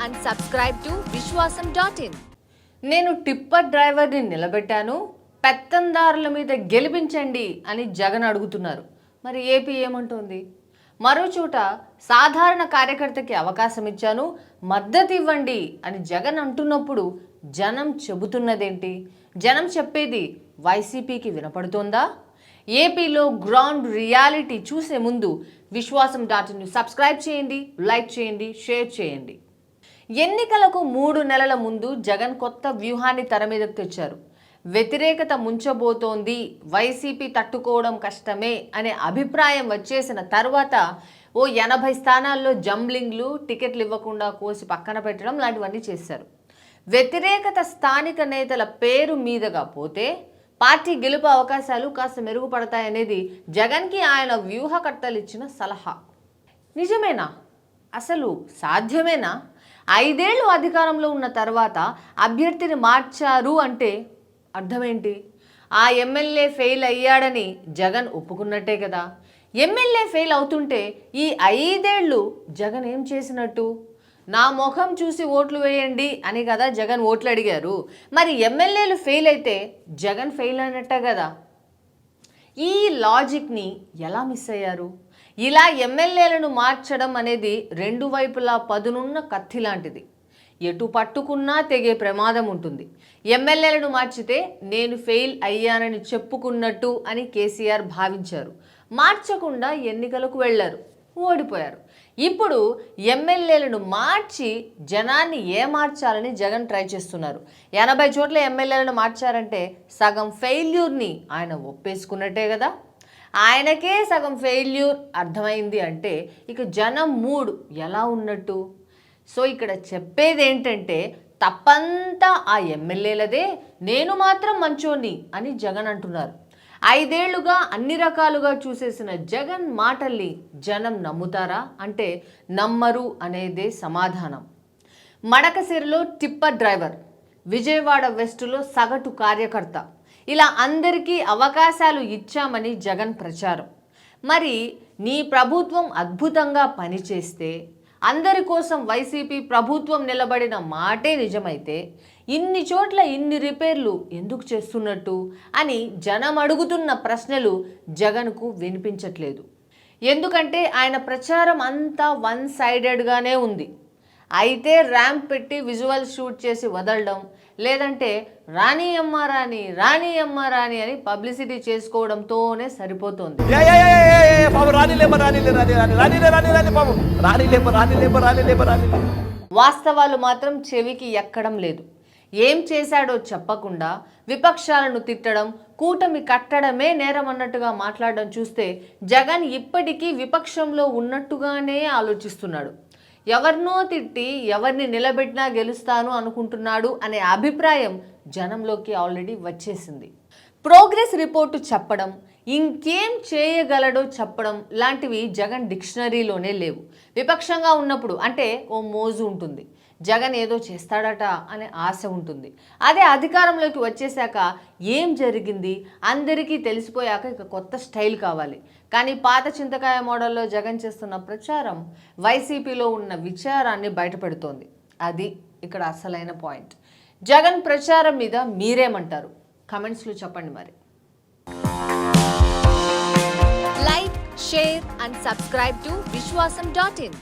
and subscribe to Vishwasam.in. నేను tipper డ్రైవర్ని నిలబెట్టాను, పెత్తందారుల మీద గెలిపించండి అని జగన్ అడుగుతున్నారు. మరి ఏపీ ఏమంటోంది? మరో చోట సాధారణ కార్యకర్తకి అవకాశం ఇచ్చాను, మద్దతు ఇవ్వండి అని జగన్ అంటున్నప్పుడు జనం చెబుతున్నదేంటి? జనం చెప్పేది వైసీపీకి వినపడుతోందా? ఏపీలో గ్రౌండ్ రియాలిటీ చూసే ముందు విశ్వాసం.in సబ్స్క్రైబ్ చేయండి, లైక్ చేయండి, షేర్ చేయండి. ఎన్నికలకు 3 నెలల ముందు జగన్ కొత్త వ్యూహాన్ని తెర మీదకు తెచ్చారు. వ్యతిరేకత ముంచబోతోంది, వైసీపీ తట్టుకోవడం కష్టమే అనే అభిప్రాయం వచ్చేసిన తర్వాత ఓ 80 స్థానాల్లో జంబ్లింగ్లు, టికెట్లు ఇవ్వకుండా కోసి పక్కన పెట్టడం లాంటివన్నీ చేశారు. వ్యతిరేకత స్థానిక నేతల పేరు మీదుగా పోతే పార్టీ గెలుపు అవకాశాలు కాస్త మెరుగుపడతాయనేది జగన్కి ఆయన వ్యూహకర్తలు ఇచ్చిన సలహా. నిజమేనా? అసలు సాధ్యమేనా? 5 ఏళ్ళు అధికారంలో ఉన్న తర్వాత అభ్యర్థిని మార్చారు అంటే అర్థమేంటి? ఆ ఎమ్మెల్యే ఫెయిల్ అయ్యాడని జగన్ ఒప్పుకున్నట్టే కదా. ఎమ్మెల్యే ఫెయిల్ అవుతుంటే ఈ 5 ఏళ్ళు జగన్ ఏం చేసినట్టు? నా ముఖం చూసి ఓట్లు వేయండి అని కదా జగన్ ఓట్లు అడిగారు. మరి ఎమ్మెల్యేలు ఫెయిల్ అయితే జగన్ ఫెయిల్ అయినట్టే కదా. ఈ లాజిక్ని ఎలా మిస్ అయ్యారు? ఇలా ఎమ్మెల్యేలను మార్చడం అనేది 2 వైపులా పదునున్న కత్తి లాంటిది. ఎటు పట్టుకున్నా తెగే ప్రమాదం ఉంటుంది. ఎమ్మెల్యేలను మార్చితే నేను ఫెయిల్ అయ్యానని చెప్పుకున్నట్టు అని కేసీఆర్ భావించారు. మార్చకుండా ఎన్నికలకు వెళ్ళారు, ఓడిపోయారు. ఇప్పుడు ఎమ్మెల్యేలను మార్చి జనాన్ని ఏమార్చాలని జగన్ ట్రై చేస్తున్నారు. 80 చోట్ల ఎమ్మెల్యేలను మార్చారంటే సగం ఫెయిల్యూర్ని ఆయన ఒప్పేసుకున్నట్టే కదా. ఆయనకే సగం ఫెయిల్యూర్ అర్థమైంది అంటే ఇక జనం మూడ్ ఎలా ఉన్నట్టు? సో ఇక్కడ చెప్పేది ఏంటంటే తప్పంతా ఆ ఎమ్మెల్యేలదే, నేను మాత్రం మంచోని అని జగన్ అంటున్నారు. 5 ఏళ్లుగా అన్ని రకాలుగా చూసేసిన జగన్ మాటల్ని జనం నమ్ముతారా అంటే నమ్మరు అనేదే సమాధానం. మడకసిరిలో టిప్పర్ డ్రైవర్, విజయవాడ వెస్టులో సగటు కార్యకర్త, ఇలా అందరికీ అవకాశాలు ఇచ్చామని జగన్ ప్రచారం. మరి నీ ప్రభుత్వం అద్భుతంగా పనిచేస్తే, అందరి కోసం వైసీపీ ప్రభుత్వం నిలబడిన మాటే నిజమైతే ఇన్ని చోట్ల ఇన్ని రిపేర్లు ఎందుకు చేస్తున్నట్టు అని జనం అడుగుతున్న ప్రశ్నలు జగన్కు వినిపించట్లేదు. ఎందుకంటే ఆయన ప్రచారం అంతా 1 సైడెడ్గానే ఉంది. అయితే ర్యాంప్ పెట్టి విజువల్ షూట్ చేసి వదలడం, లేదంటే రాణి అమ్మ రాణి, రాణి అమ్మ రాణి అని పబ్లిసిటీ చేసుకోవడంతోనే సరిపోతుంది. వాస్తవాలు మాత్రం చెవికి ఎక్కడం లేదు. ఏం చేశాడో చెప్పకుండా విపక్షాలను తిట్టడం, కూటమి కట్టడమే నేరం అన్నట్టుగా మాట్లాడడం చూస్తే జగన్ ఇప్పటికీ విపక్షంలో ఉన్నట్టుగానే ఆలోచిస్తున్నాడు. ఎవరినో తిట్టి ఎవరిని నిలబెట్టినా గెలుస్తాను అనుకుంటున్నాడు అనే అభిప్రాయం జనంలోకి ఆల్రెడీ వచ్చేసింది. ప్రోగ్రెస్ రిపోర్టు చెప్పడం, ఇంకేం చేయగలడో చెప్పడం లాంటివి జగన్ డిక్షనరీలోనే లేవు. విపక్షంగా ఉన్నప్పుడు అంటే ఓ మోజు ఉంటుంది, జగన్ ఏదో చేస్తాడట అనే ఆశ ఉంటుంది. అదే అధికారంలోకి వచ్చేసాక ఏం జరిగింది అందరికీ తెలిసిపోయాక ఇక కొత్త స్టైల్ కావాలి. కానీ పాత చింతకాయ మోడల్లో జగన్ చేస్తున్న ప్రచారం వైసీపీలో ఉన్న విచారాన్ని బయటపెడుతోంది. అది ఇక్కడ అసలైన పాయింట్. జగన్ ప్రచారం మీద మీరేమంటారు? కమెంట్స్లో చెప్పండి. మరి Like, share and subscribe to Vishwasam.in.